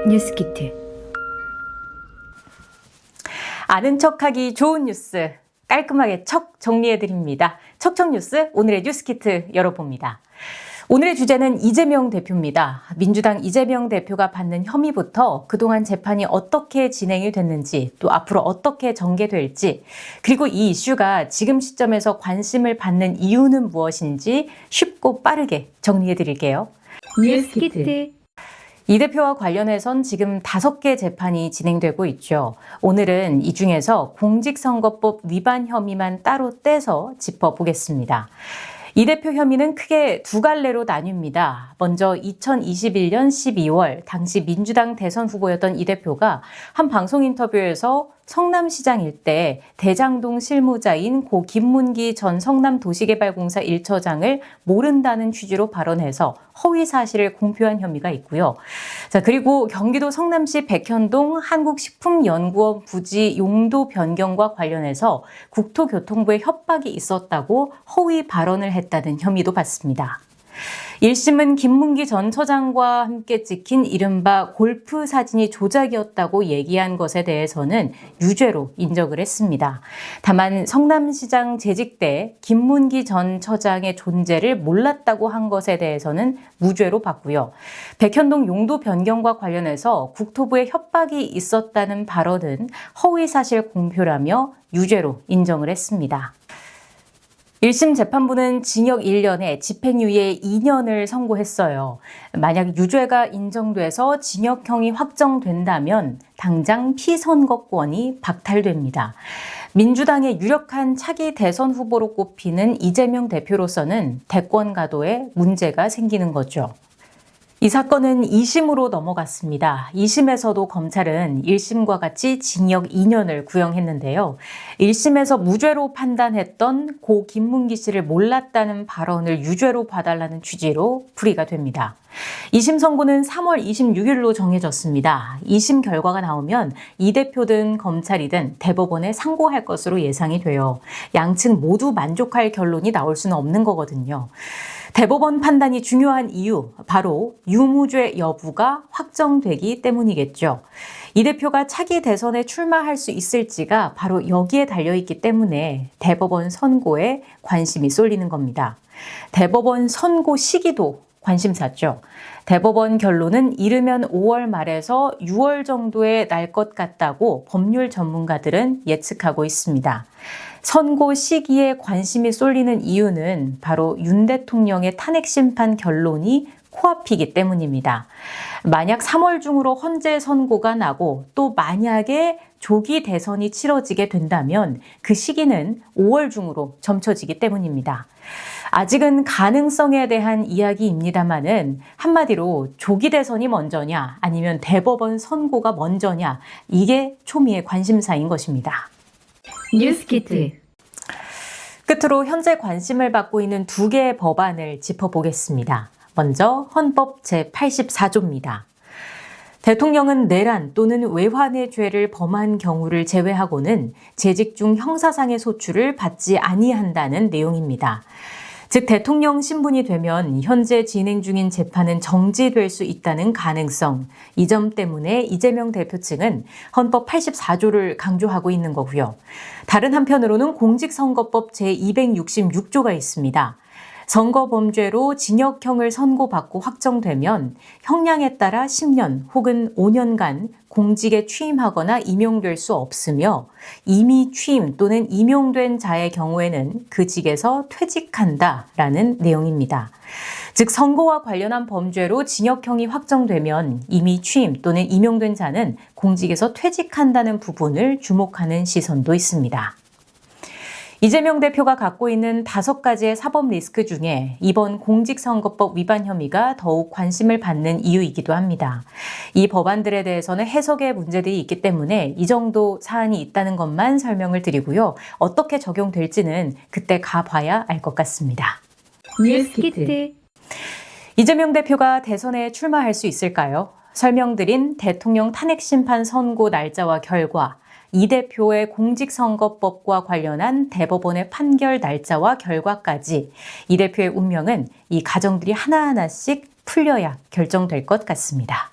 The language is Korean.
뉴스키트. 아는 척하기 좋은 뉴스 깔끔하게 척 정리해드립니다. 척척 뉴스 오늘의 뉴스키트 열어봅니다. 오늘의 주제는 이재명 대표입니다. 민주당 이재명 대표가 받는 혐의부터 그동안 재판이 어떻게 진행이 됐는지, 또 앞으로 어떻게 전개될지, 그리고 이 이슈가 지금 시점에서 관심을 받는 이유는 무엇인지 쉽고 빠르게 정리해 드릴게요. 뉴스키트. 이 대표와 관련해선 지금 5개 재판이 진행되고 있죠. 오늘은 이 중에서 공직선거법 위반 혐의만 따로 떼서 짚어보겠습니다. 이 대표 혐의는 크게 두 갈래로 나뉩니다. 먼저 2021년 12월 당시 민주당 대선 후보였던 이 대표가 한 방송 인터뷰에서 성남시장 일대 대장동 실무자인 고 김문기 전 성남도시개발공사 1처장을 모른다는 취지로 발언해서 허위 사실을 공표한 혐의가 있고요. 자, 그리고 경기도 성남시 백현동 한국식품연구원 부지 용도 변경과 관련해서 국토교통부의 협박이 있었다고 허위 발언을 했다는 혐의도 받습니다. 1심은 김문기 전 처장과 함께 찍힌 이른바 골프 사진이 조작이었다고 얘기한 것에 대해서는 유죄로 인정을 했습니다. 다만 성남시장 재직 때 김문기 전 처장의 존재를 몰랐다고 한 것에 대해서는 무죄로 봤고요. 백현동 용도 변경과 관련해서 국토부의 협박이 있었다는 발언은 허위사실 공표라며 유죄로 인정을 했습니다. 1심 재판부는 징역 1년에 집행유예 2년을 선고했어요. 만약 유죄가 인정돼서 징역형이 확정된다면 당장 피선거권이 박탈됩니다. 민주당의 유력한 차기 대선 후보로 꼽히는 이재명 대표로서는 대권 가도에 문제가 생기는 거죠. 이 사건은 2심으로 넘어갔습니다. 2심에서도 검찰은 1심과 같이 징역 2년을 구형했는데요. 1심에서 무죄로 판단했던 고 김문기 씨를 몰랐다는 발언을 유죄로 봐달라는 취지로 풀이가 됩니다. 2심 선고는 3월 26일로 정해졌습니다. 2심 결과가 나오면 이 대표든 검찰이든 대법원에 상고할 것으로 예상이 돼요. 양측 모두 만족할 결론이 나올 수는 없는 거거든요. 대법원 판단이 중요한 이유, 바로 유무죄 여부가 확정되기 때문이겠죠. 이 대표가 차기 대선에 출마할 수 있을지가 바로 여기에 달려있기 때문에 대법원 선고에 관심이 쏠리는 겁니다. 대법원 선고 시기도 관심사죠. 대법원 결론은 이르면 5월 말에서 6월 정도에 날 것 같다고 법률 전문가들은 예측하고 있습니다. 선고 시기에 관심이 쏠리는 이유는 바로 윤 대통령의 탄핵 심판 결론이 코앞이기 때문입니다. 만약 3월 중으로 헌재 선고가 나고 또 만약에 조기 대선이 치러지게 된다면 그 시기는 5월 중으로 점쳐지기 때문입니다. 아직은 가능성에 대한 이야기입니다만은 한마디로 조기 대선이 먼저냐 아니면 대법원 선고가 먼저냐, 이게 초미의 관심사인 것입니다. 뉴스키트. 끝으로 현재 관심을 받고 있는 2개의 법안을 짚어보겠습니다. 먼저 헌법 제84조입니다. 대통령은 내란 또는 외환의 죄를 범한 경우를 제외하고는 재직 중 형사상의 소출을 받지 아니한다는 내용입니다. 즉 대통령 신분이 되면 현재 진행 중인 재판은 정지될 수 있다는 가능성, 이 점 때문에 이재명 대표 측은 헌법 84조를 강조하고 있는 거고요. 다른 한편으로는 공직선거법 제266조가 있습니다. 선거범죄로 징역형을 선고받고 확정되면 형량에 따라 10년 혹은 5년간 공직에 취임하거나 임용될 수 없으며 이미 취임 또는 임용된 자의 경우에는 그 직에서 퇴직한다라는 내용입니다. 즉 선거와 관련한 범죄로 징역형이 확정되면 이미 취임 또는 임용된 자는 공직에서 퇴직한다는 부분을 주목하는 시선도 있습니다. 이재명 대표가 갖고 있는 5가지의 사법 리스크 중에 이번 공직선거법 위반 혐의가 더욱 관심을 받는 이유이기도 합니다. 이 법안들에 대해서는 해석의 문제들이 있기 때문에 이 정도 사안이 있다는 것만 설명을 드리고요. 어떻게 적용될지는 그때 가봐야 알 것 같습니다. 뉴스키트. 이재명 대표가 대선에 출마할 수 있을까요? 설명드린 대통령 탄핵심판 선고 날짜와 결과, 이 대표의 공직선거법과 관련한 대법원의 판결 날짜와 결과까지 이 대표의 운명은 이 가정들이 하나하나씩 풀려야 결정될 것 같습니다.